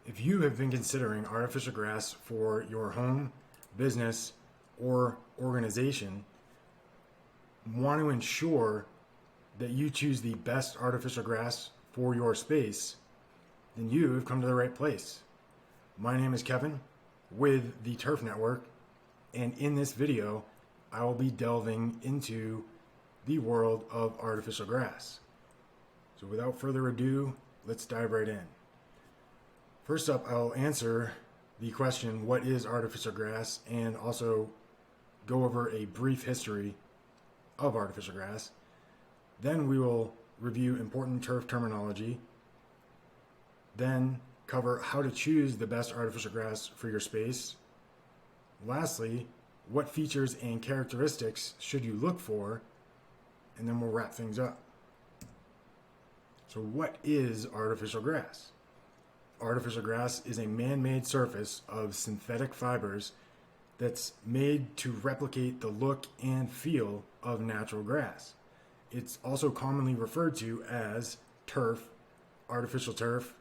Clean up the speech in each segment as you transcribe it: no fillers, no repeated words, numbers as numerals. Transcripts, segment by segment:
If you have been considering artificial grass for your home, business, or organization, want to ensure that you choose the best artificial grass for your space, then you have come to the right place. My name is Kevin with the Turf Network, and in this video, I will be delving into the world of artificial grass. So without further ado, let's dive right in. First up, I'll answer the question, what is artificial grass, and also go over a brief history of artificial grass. Then we will review important turf terminology, then cover how to choose the best artificial grass for your space. Lastly, what features and characteristics should you look for, and then we'll wrap things up. So what is artificial grass? Artificial grass is a man-made surface of synthetic fibers that's made to replicate the look and feel of natural grass. It's also commonly referred to as turf, artificial turf,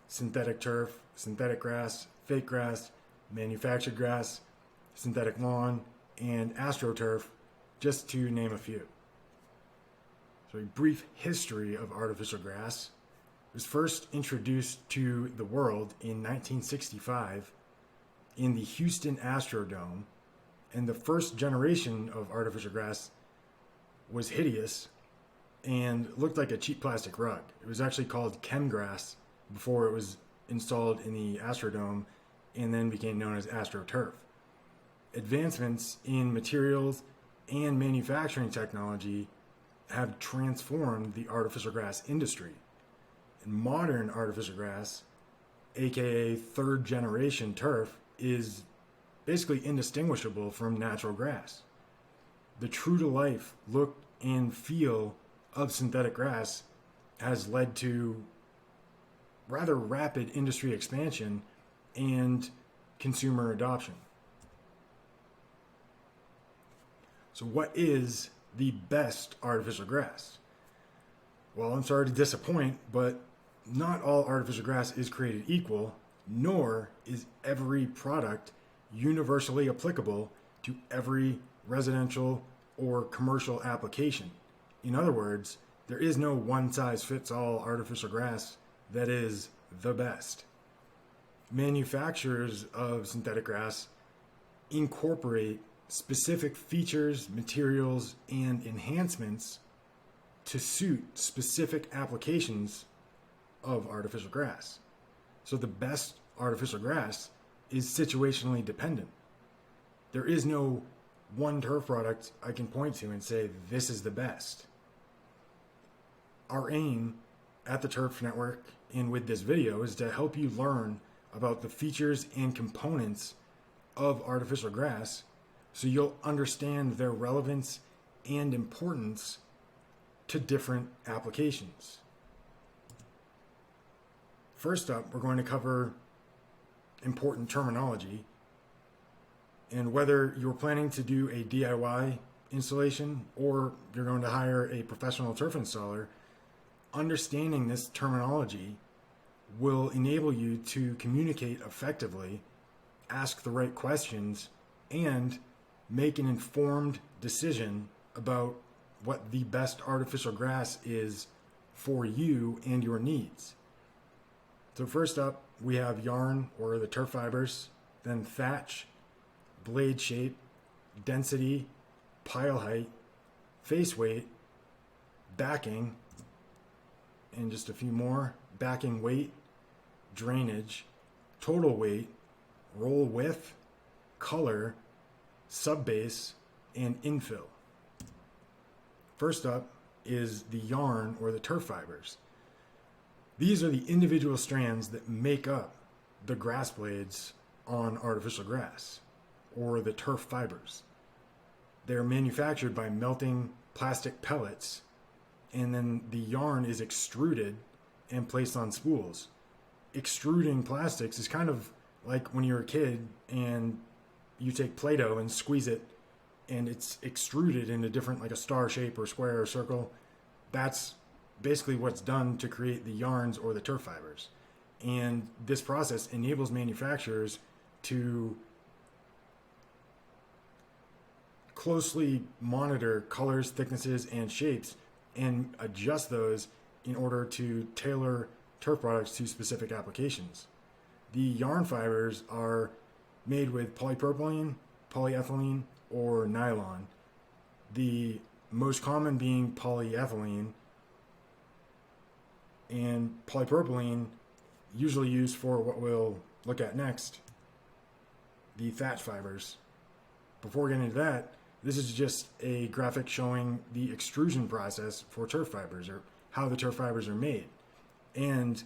synthetic grass, fake grass, manufactured grass, synthetic lawn, and astroturf, just to name a few. So a brief history of artificial grass. It was first introduced to the world in 1965 in the Houston Astrodome, and the first generation of artificial grass was hideous and looked like a cheap plastic rug. It was actually called chem grass before it was installed in the Astrodome and then became known as AstroTurf. Advancements in materials and manufacturing technology have transformed the artificial grass industry. And modern artificial grass, aka third generation turf, is basically indistinguishable from natural grass. The true to life look and feel of synthetic grass has led to rather rapid industry expansion and consumer adoption. So what is the best artificial grass? Well, I'm sorry to disappoint, but not all artificial grass is created equal, nor is every product universally applicable to every residential or commercial application. In other words, there is no one-size-fits-all artificial grass that is the best. Manufacturers of synthetic grass incorporate specific features, materials, and enhancements to suit specific applications of artificial grass. So the best artificial grass is situationally dependent. There is no one turf product I can point to and say this is the best. Our aim at the Turf Network and with this video is to help you learn about the features and components of artificial grass so you'll understand their relevance and importance to different applications. First up, we're going to cover important terminology, and whether you're planning to do a DIY installation or you're going to hire a professional turf installer, understanding this terminology will enable you to communicate effectively, ask the right questions, and make an informed decision about what the best artificial grass is for you and your needs. So first up, we have yarn or the turf fibers, then thatch, blade shape, density, pile height, face weight, backing, and just a few more, backing weight, drainage, total weight, roll width, color, subbase, and infill. First up is the yarn or the turf fibers. These are the individual strands that make up the grass blades on artificial grass, or the turf fibers. They're manufactured by melting plastic pellets, and then the yarn is extruded and placed on spools. Extruding plastics is kind of like when you're a kid and you take Play-Doh and squeeze it and it's extruded into different, like a star shape or square or circle. That's basically what's done to create the yarns or the turf fibers. And this process enables manufacturers to closely monitor colors, thicknesses, and shapes and adjust those in order to tailor turf products to specific applications. The yarn fibers are made with polypropylene, polyethylene, or nylon. The most common being polyethylene, and polypropylene usually used for what we'll look at next, the thatch fibers. Before getting into that, this is just a graphic showing the extrusion process for turf fibers, or how the turf fibers are made, and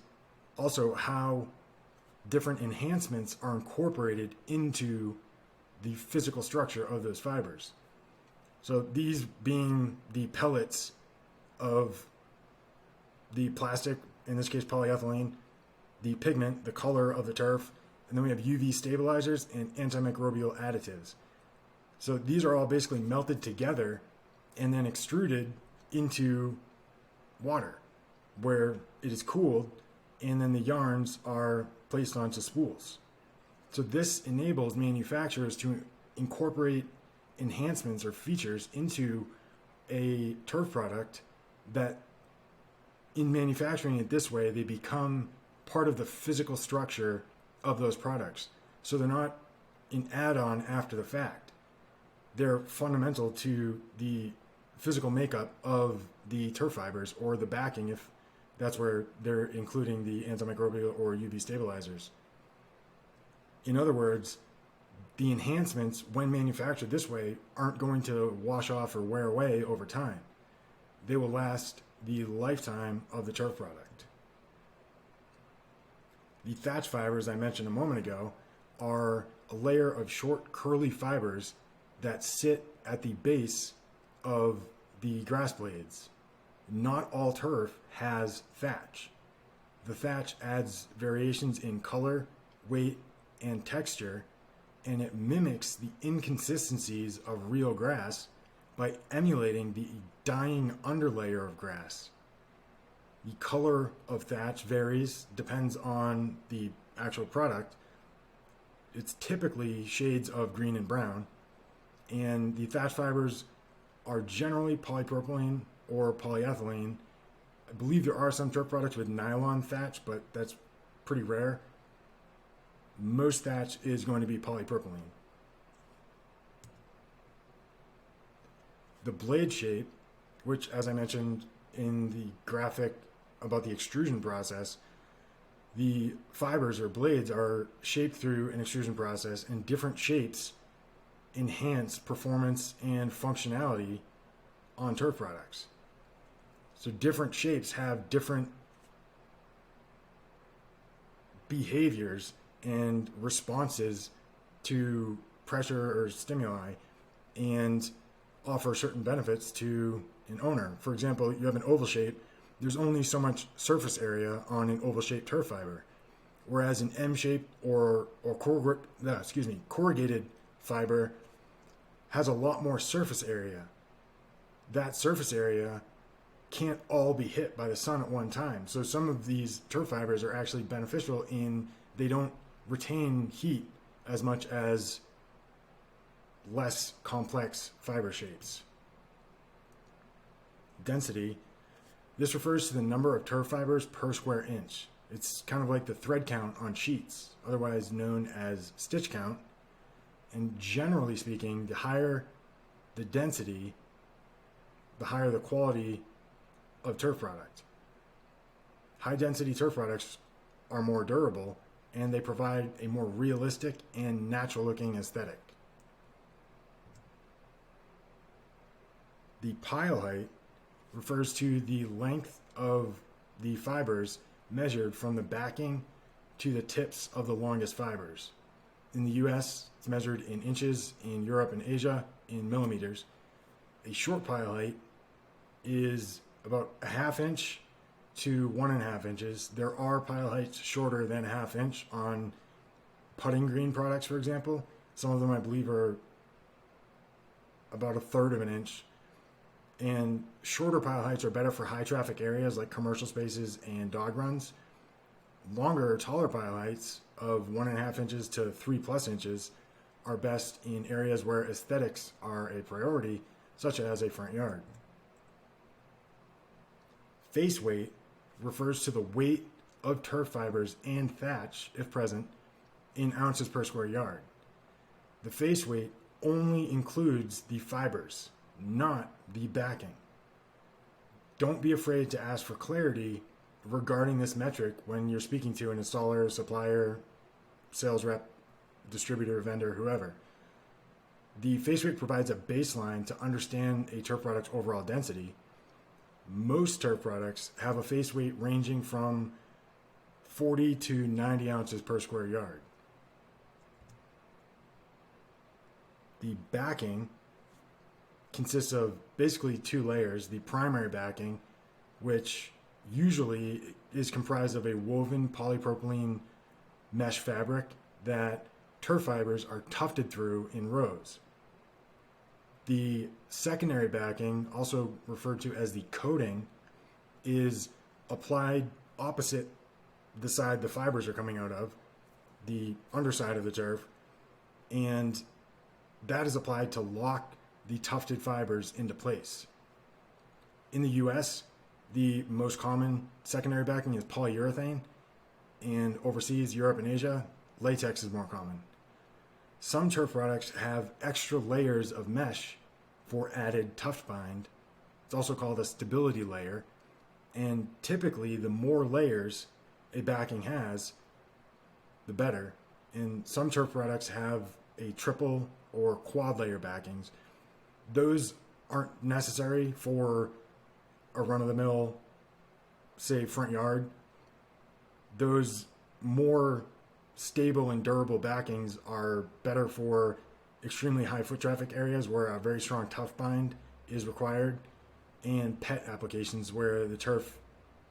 also how different enhancements are incorporated into the physical structure of those fibers. So these being the pellets of the plastic, in this case polyethylene, the pigment, the color of the turf, and then we have UV stabilizers and antimicrobial additives. So these are all basically melted together and then extruded into water where it is cooled, and then the yarns are placed onto spools. So this enables manufacturers to incorporate enhancements or features into a turf product that, in manufacturing it this way, they become part of the physical structure of those products. So they're not an add-on after the fact. They're fundamental to the physical makeup of the turf fibers, or the backing if that's where they're including the antimicrobial or UV stabilizers. In other words, the enhancements, when manufactured this way, aren't going to wash off or wear away over time. They will last the lifetime of the turf product. The thatch fibers I mentioned a moment ago are a layer of short curly fibers that sit at the base of the grass blades. Not all turf has thatch. The thatch adds variations in color, weight, and texture, and it mimics the inconsistencies of real grass by emulating the dying underlayer of grass. The color of thatch varies, depends on the actual product. It's typically shades of green and brown, and the thatch fibers are generally polypropylene or polyethylene. I believe there are some turf products with nylon thatch, but that's pretty rare. Most thatch is going to be polypropylene. The blade shape, which, as I mentioned in the graphic about the extrusion process, the fibers or blades are shaped through an extrusion process, and different shapes enhance performance and functionality on turf products. So different shapes have different behaviors and responses to pressure or stimuli, and offer certain benefits to an owner. For example, you have an oval shape, there's only so much surface area on an oval shaped turf fiber, whereas an M shape or corrugated fiber has a lot more surface area. That surface area can't all be hit by the sun at one time. So some of these turf fibers are actually beneficial in they don't retain heat as much as less complex fiber shapes. Density. This refers to the number of turf fibers per square inch. It's kind of like the thread count on sheets, otherwise known as stitch count. And generally speaking, the higher the density, the higher the quality of turf product. High density turf products are more durable, and they provide a more realistic and natural looking aesthetic. The pile height refers to the length of the fibers measured from the backing to the tips of the longest fibers. In the US, it's measured in inches, in Europe and Asia, in millimeters. A short pile height is about a half inch to 1.5 inches. There are pile heights shorter than a half inch on putting green products, for example. Some of them, I believe, are about a third of an inch. And shorter pile heights are better for high traffic areas like commercial spaces and dog runs. Longer or taller pile heights of 1.5 inches to 3+ inches are best in areas where aesthetics are a priority, such as a front yard. Face weight refers to the weight of turf fibers and thatch, if present, in ounces per square yard. The face weight only includes the fibers, not the backing. Don't be afraid to ask for clarity regarding this metric when you're speaking to an installer, supplier, sales rep, distributor, vendor, whoever. The face weight provides a baseline to understand a turf product's overall density. Most turf products have a face weight ranging from 40 to 90 ounces per square yard. The backing consists of basically 2 layers. The primary backing, which usually is comprised of a woven polypropylene mesh fabric that turf fibers are tufted through in rows. The secondary backing, also referred to as the coating, is applied opposite the side the fibers are coming out of, the underside of the turf, and that is applied to lock the tufted fibers into place. In the US, the most common secondary backing is polyurethane, and overseas, Europe and Asia, latex is more common. Some turf products have extra layers of mesh for added tuft bind. It's also called a stability layer, and typically the more layers a backing has, the better. And some turf products have a triple or quad layer backings. Those aren't necessary for a run-of-the-mill, say, front yard. Those more stable and durable backings are better for extremely high foot traffic areas where a very strong tuft bind is required, and pet applications where the turf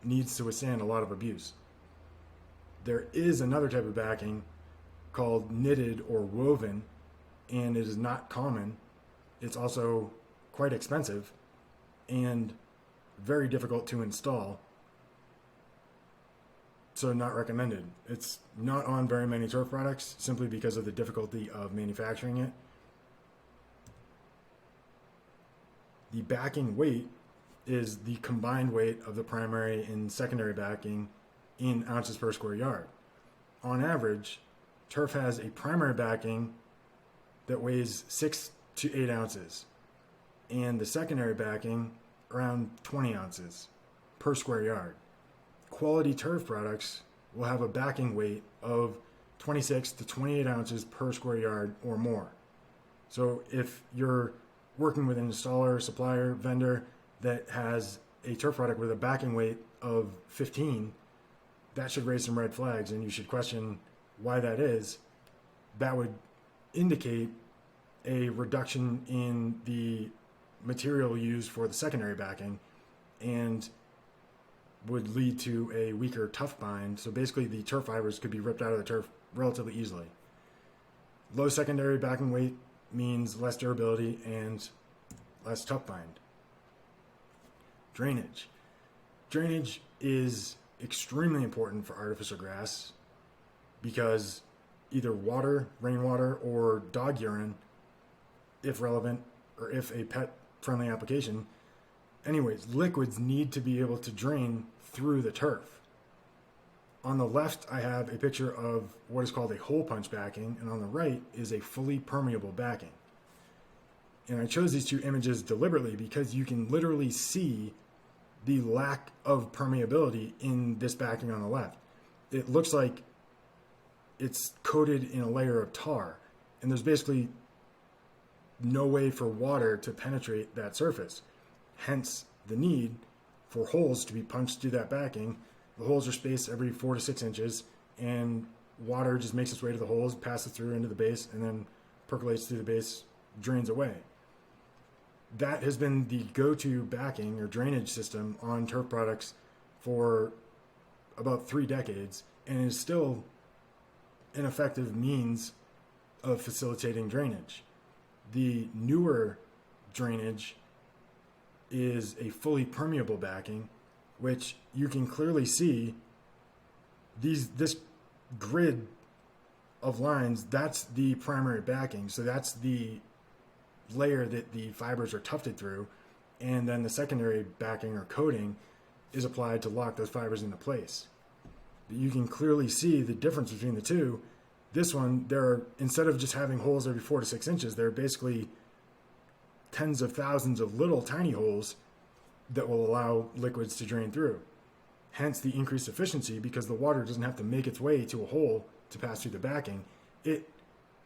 needs to withstand a lot of abuse. There is another type of backing called knitted or woven, and it is not common. It's also quite expensive and very difficult to install, so not recommended. It's not on very many turf products simply because of the difficulty of manufacturing it. The backing weight is the combined weight of the primary and secondary backing in ounces per square yard. On average, turf has a primary backing that weighs 6 to 8 ounces, and the secondary backing around 20 ounces per square yard. Quality turf products will have a backing weight of 26 to 28 ounces per square yard or more. So if you're working with an installer, supplier, vendor that has a turf product with a backing weight of 15, that should raise some red flags, and you should question why that is. That would indicate a reduction in the material used for the secondary backing and would lead to a weaker tuft bind. So basically the turf fibers could be ripped out of the turf relatively easily. Low secondary backing weight means less durability and less tuft bind. Drainage. Drainage is extremely important for artificial grass because either water, rainwater, or dog urine, if relevant, or if a pet-friendly application, anyways, liquids need to be able to drain through the turf. On the left, I have a picture of what is called a hole punch backing, and on the right is a fully permeable backing. And I chose these two images deliberately because you can literally see the lack of permeability in this backing on the left. It looks like it's coated in a layer of tar, and there's basically no way for water to penetrate that surface. Hence the need for holes to be punched through that backing. The holes are spaced every 4 to 6 inches, and water just makes its way to the holes, passes through into the base, and then percolates through the base, drains away. That has been the go-to backing or drainage system on turf products for about 3 decades, and is still an effective means of facilitating drainage. The newer drainage is a fully permeable backing, which you can clearly see this grid of lines, that's the primary backing. So that's the layer that the fibers are tufted through, and then the secondary backing or coating is applied to lock those fibers into place. But you can clearly see the difference between the two. This one, instead of just having holes every 4 to 6 inches, there are basically tens of thousands of little tiny holes that will allow liquids to drain through. Hence the increased efficiency, because the water doesn't have to make its way to a hole to pass through the backing. It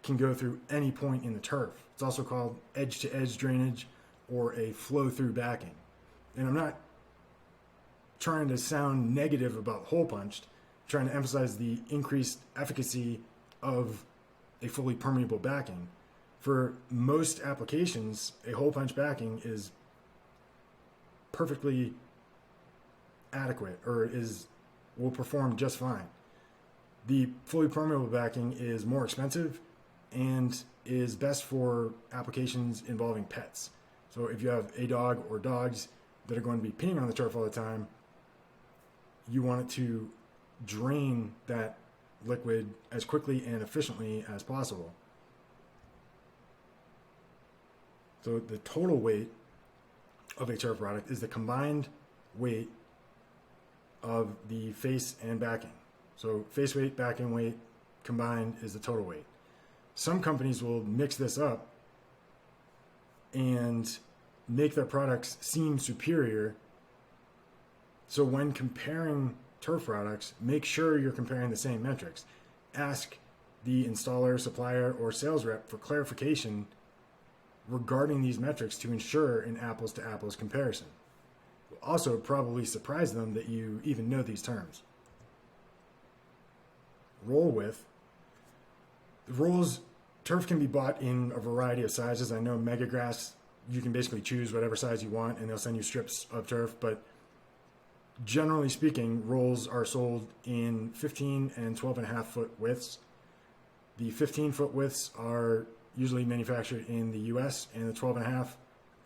can go through any point in the turf. It's also called edge-to-edge drainage or a flow-through backing. And I'm not trying to sound negative about hole punched, I'm trying to emphasize the increased efficacy of a fully permeable backing. For most applications, a hole punch backing is perfectly adequate, or will perform just fine. The fully permeable backing is more expensive and is best for applications involving pets. So if you have a dog or dogs that are going to be peeing on the turf all the time, you want it to drain that liquid as quickly and efficiently as possible. So the total weight of a turf product is the combined weight of the face and backing. So face weight, backing weight combined is the total weight. Some companies will mix this up and make their products seem superior. So when comparing turf products, make sure you're comparing the same metrics. Ask the installer, supplier, or sales rep for clarification regarding these metrics to ensure an apples to apples comparison. It will also probably surprise them that you even know these terms. Roll width. The rolls, turf can be bought in a variety of sizes. I know Mega Grass, you can basically choose whatever size you want and they'll send you strips of turf, but generally speaking, rolls are sold in 15 and 12.5 foot widths. The 15-foot widths are usually manufactured in the US, and the 12.5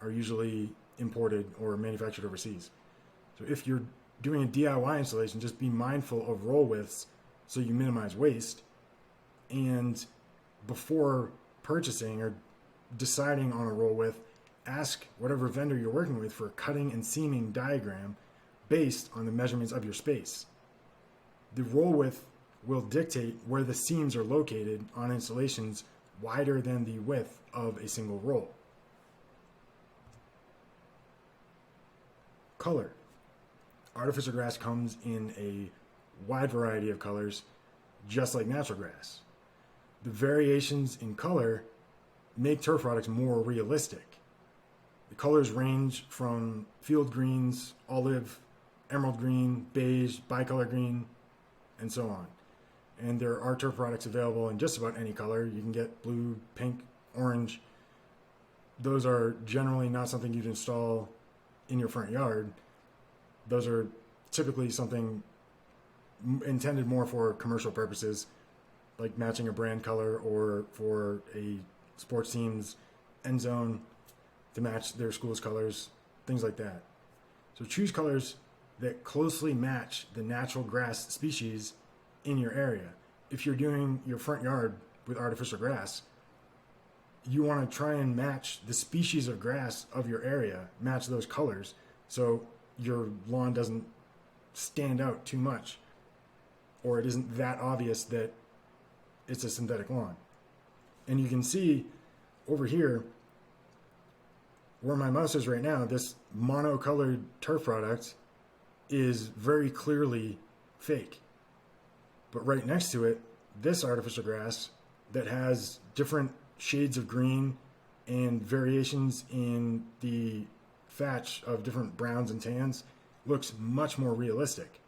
are usually imported or manufactured overseas. So if you're doing a DIY installation, just be mindful of roll widths so you minimize waste. And before purchasing or deciding on a roll width, ask whatever vendor you're working with for a cutting and seaming diagram based on the measurements of your space. The roll width will dictate where the seams are located on installations wider than the width of a single roll. Color. Artificial grass comes in a wide variety of colors, just like natural grass. The variations in color make turf products more realistic. The colors range from field greens, olive, emerald green, beige, bicolor green, and so on. And there are turf products available in just about any color. You can get blue, pink, orange. Those are generally not something you'd install in your front yard. Those are typically something intended more for commercial purposes, like matching a brand color or for a sports team's end zone to match their school's colors, things like that. So choose colors that closely match the natural grass species in your area. If you're doing your front yard with artificial grass, you want to try and match the species of grass of your area, match those colors, so your lawn doesn't stand out too much, or it isn't that obvious that it's a synthetic lawn. And you can see over here, where my mouse is right now, this monocolored turf product is very clearly fake. But right next to it, this artificial grass that has different shades of green and variations in the thatch of different browns and tans looks much more realistic.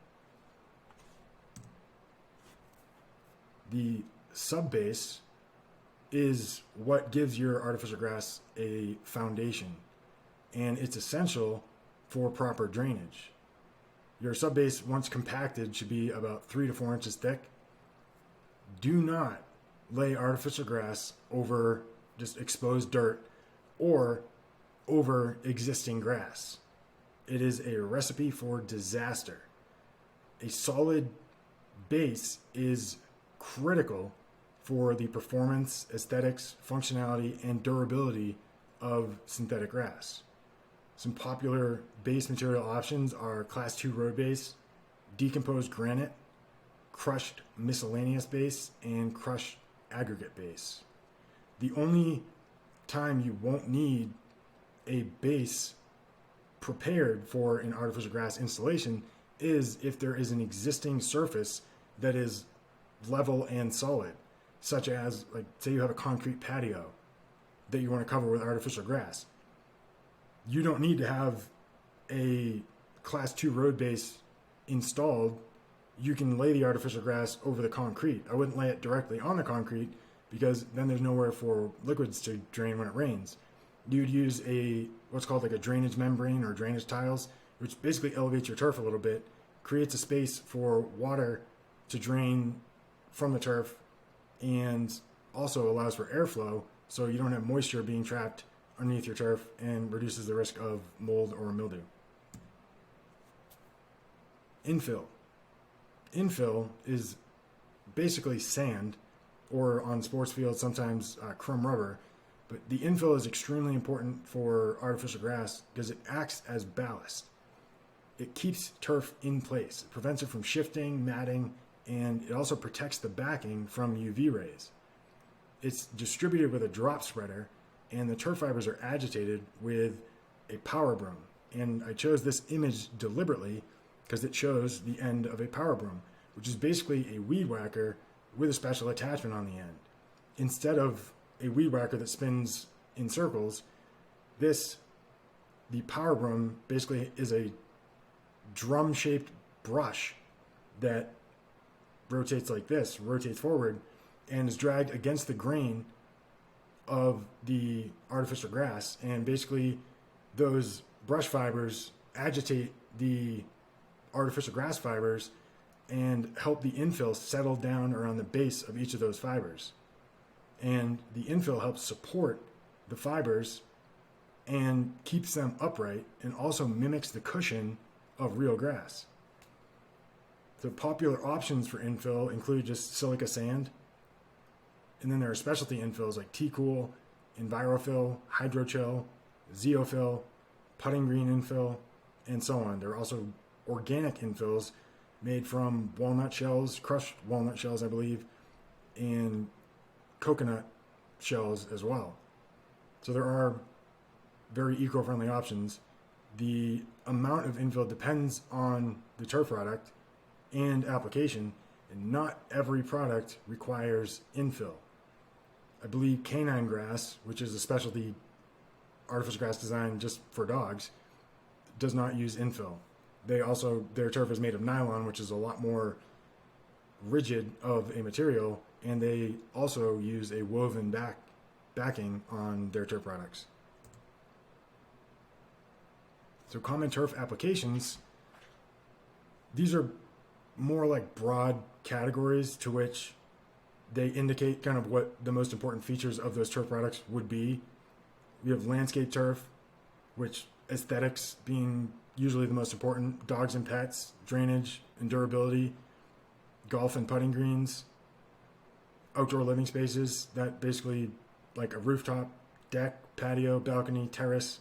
The subbase is what gives your artificial grass a foundation, and it's essential for proper drainage. Your subbase, once compacted, should be about 3 to 4 inches thick. Do not lay artificial grass over just exposed dirt or over existing grass. It is a recipe for disaster. A solid base is critical for the performance, aesthetics, functionality, and durability of synthetic grass. Some popular base material options are Class 2 road base, decomposed granite, crushed miscellaneous base, and crushed aggregate base. The only time you won't need a base prepared for an artificial grass installation is if there is an existing surface that is level and solid, such as, like, say you have a concrete patio that you want to cover with artificial grass. You don't need to have a Class 2 road base installed. You can lay the artificial grass over the concrete. I wouldn't lay it directly on the concrete because then there's nowhere for liquids to drain when it rains. You'd use what's called like a drainage membrane or drainage tiles, which basically elevates your turf a little bit, creates a space for water to drain from the turf, and also allows for airflow so you don't have moisture being trapped underneath your turf and reduces the risk of mold or mildew. Infill. Infill is basically sand, or on sports fields sometimes crumb rubber, but the infill is extremely important for artificial grass because it acts as ballast. It keeps turf in place. It prevents it from shifting, matting, and it also protects the backing from UV rays. It's distributed with a drop spreader, and the turf fibers are agitated with a power broom. And I chose this image deliberately because it shows the end of a power broom, which is basically a weed whacker with a special attachment on the end. Instead of a weed whacker that spins in circles, the power broom basically is a drum-shaped brush that rotates like this, rotates forward, and is dragged against the grain of the artificial grass. And basically those brush fibers agitate the artificial grass fibers and help the infill settle down around the base of each of those fibers. And the infill helps support the fibers and keeps them upright, and also mimics the cushion of real grass. The popular options for infill include just silica sand, and then there are specialty infills like T-Cool, Envirofill, Hydrochill, Zeofill, putting green infill, and so on. There are also organic infills made from walnut shells, crushed walnut shells, I believe, and coconut shells as well. So there are very eco-friendly options. The amount of infill depends on the turf product and application, and not every product requires infill. I believe canine grass, which is a specialty artificial grass designed just for dogs, does not use infill. Their turf is made of nylon, which is a lot more rigid of a material, and they also use a woven backing on their turf products. So common turf applications, these are more like broad categories to which they indicate kind of what the most important features of those turf products would be. We have landscape turf, which aesthetics being usually the most important, dogs and pets, drainage and durability, golf and putting greens, outdoor living spaces, that basically like a rooftop, deck, patio, balcony, terrace,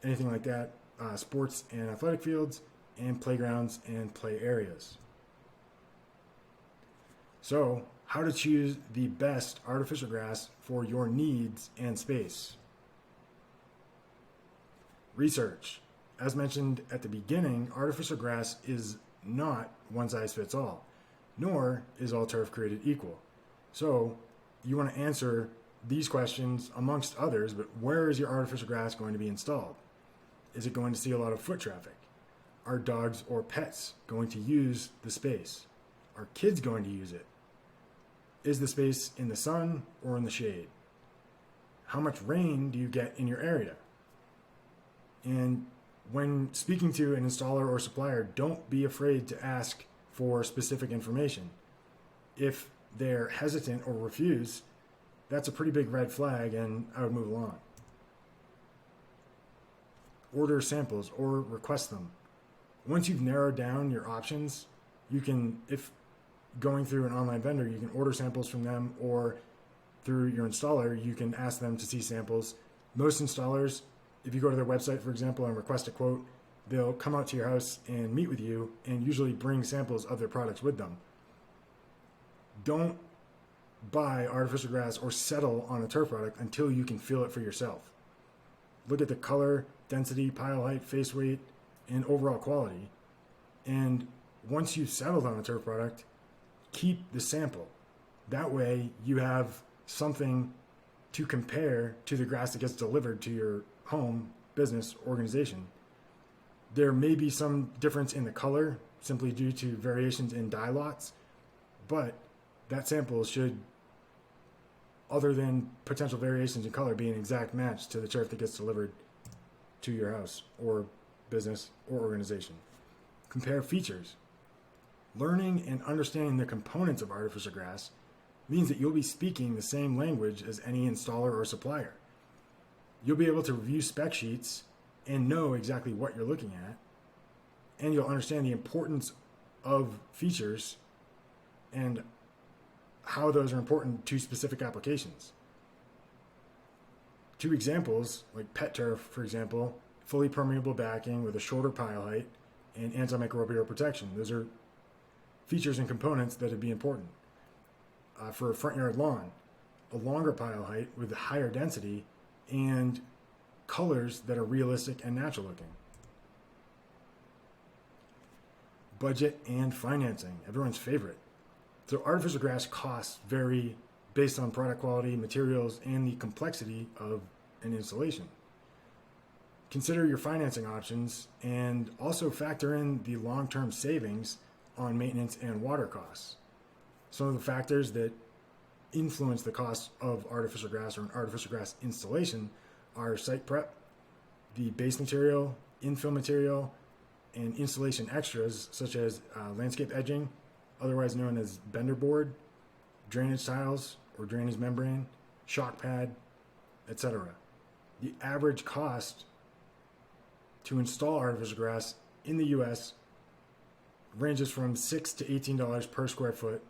anything like that, sports and athletic fields, and playgrounds and play areas. So, how to choose the best artificial grass for your needs and space. Research. As mentioned at the beginning, artificial grass is not one size fits all, nor is all turf created equal. So, you want to answer these questions amongst others, but where is your artificial grass going to be installed? Is it going to see a lot of foot traffic? Are dogs or pets going to use the space? Are kids going to use it? Is the space in the sun or in the shade? How much rain do you get in your area? And when speaking to an installer or supplier, don't be afraid to ask for specific information. If they're hesitant or refuse, that's a pretty big red flag, and I would move along. Order samples or request them. Once you've narrowed down your options, you can, if going through an online vendor, you can order samples from them, or through your installer, you can ask them to see samples. Most installers, if you go to their website, for example, and request a quote, they'll come out to your house and meet with you and usually bring samples of their products with them. Don't buy artificial grass or settle on a turf product until you can feel it for yourself. Look at the color, density, pile height, face weight, and overall quality. And once you've settled on a turf product, keep the sample. That way you have something to compare to the grass that gets delivered to your home, business, organization. There may be some difference in the color simply due to variations in dye lots, but that sample should, other than potential variations in color, be an exact match to the turf that gets delivered to your house or business or organization. Compare features. Learning and understanding the components of artificial grass means that you'll be speaking the same language as any installer or supplier. You'll be able to review spec sheets and know exactly what you're looking at, and you'll understand the importance of features and how those are important to specific applications. Two examples, like pet turf, for example, fully permeable backing with a shorter pile height and antimicrobial protection. Those are features and components that would be important. For a front yard lawn, a longer pile height with a higher density and colors that are realistic and natural looking. Budget and financing, everyone's favorite. So artificial grass costs vary based on product quality, materials, and the complexity of an installation. Consider your financing options and also factor in the long-term savings on maintenance and water costs. Some of the factors that influence the cost of artificial grass or an artificial grass installation are site prep, the base material, infill material, and installation extras such as landscape edging, otherwise known as bender board, drainage tiles or drainage membrane, shock pad, etc. The average cost to install artificial grass in the US ranges from $6 to $18 per square foot.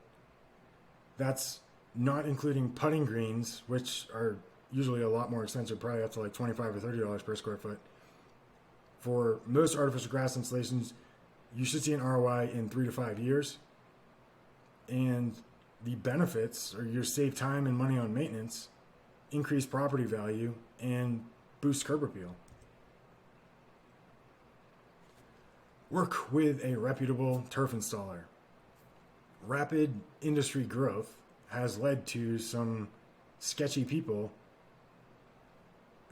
That's not including putting greens, which are usually a lot more expensive, probably up to like $25 or $30 per square foot. For most artificial grass installations, you should see an ROI in 3 to 5 years. And the benefits are you save time and money on maintenance, increase property value, and boost curb appeal. Work with a reputable turf installer. Rapid industry growth has led to some sketchy people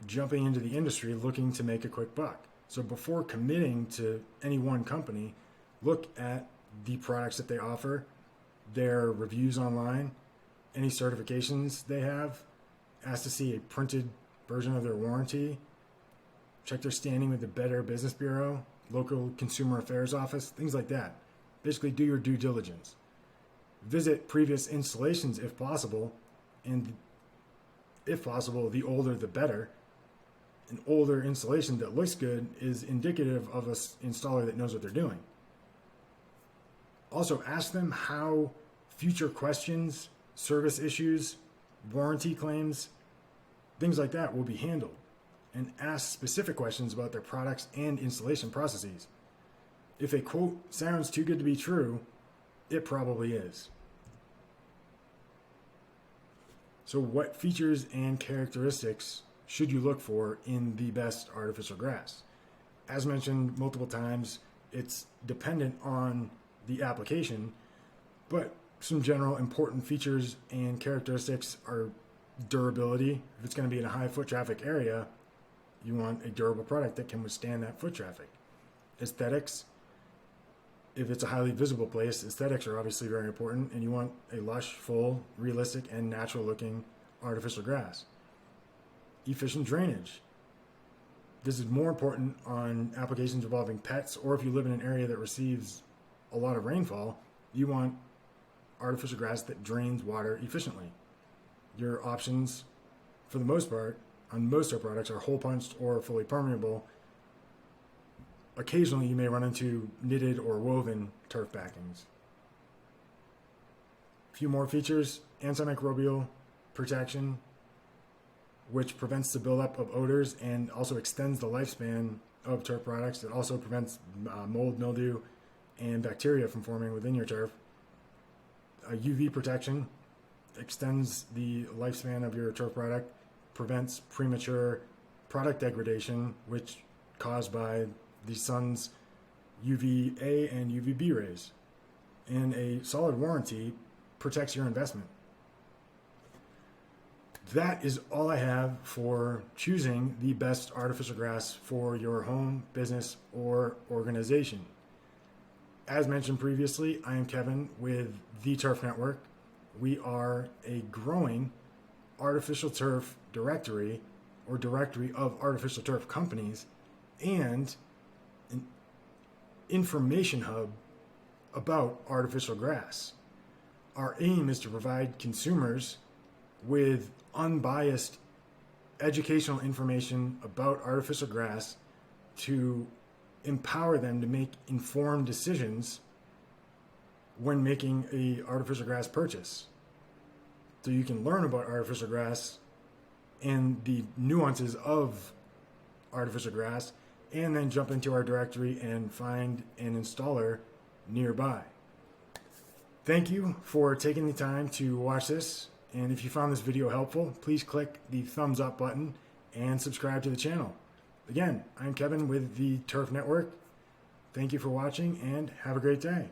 jumping into the industry looking to make a quick buck. So before committing to any one company, look at the products that they offer, their reviews online, any certifications they have, ask to see a printed version of their warranty, check their standing with the Better Business Bureau, local consumer affairs office, things like that. Basically do your due diligence. Visit previous installations if possible, and if possible, the older the better. An older installation that looks good is indicative of an installer that knows what they're doing. Also, ask them how future questions, service issues, warranty claims, things like that will be handled. And ask specific questions about their products and installation processes. If a quote sounds too good to be true, it probably is. So what features and characteristics should you look for in the best artificial grass? As mentioned multiple times, it's dependent on the application, but some general important features and characteristics are durability. If it's going to be in a high foot traffic area, you want a durable product that can withstand that foot traffic. Aesthetics, if it's a highly visible place, aesthetics are obviously very important, and you want a lush, full, realistic, and natural looking artificial grass. Efficient drainage. This is more important on applications involving pets, or if you live in an area that receives a lot of rainfall, you want artificial grass that drains water efficiently. Your options, for the most part, on most of our products are hole punched or fully permeable. Occasionally you may run into knitted or woven turf backings. few more features: antimicrobial protection, which prevents the buildup of odors and also extends the lifespan of turf products. It also prevents mold, mildew, and bacteria from forming within your turf. UV protection extends the lifespan of your turf product, prevents premature product degradation, which caused by the sun's UVA and UVB rays. And a solid warranty protects your investment. That is all I have for choosing the best artificial grass for your home, business, or organization. As mentioned previously, I am Kevin with the Turf Network. We are a growing artificial turf directory or directory of artificial turf companies and an information hub about artificial grass. Our aim is to provide consumers with unbiased educational information about artificial grass to empower them to make informed decisions when making a artificial grass purchase. So you can learn about artificial grass and the nuances of artificial grass, and then jump into our directory and find an installer nearby. Thank you for taking the time to watch this. And if you found this video helpful, please click the thumbs up button and subscribe to the channel. Again, I'm Kevin with the Turf Network. Thank you for watching and have a great day.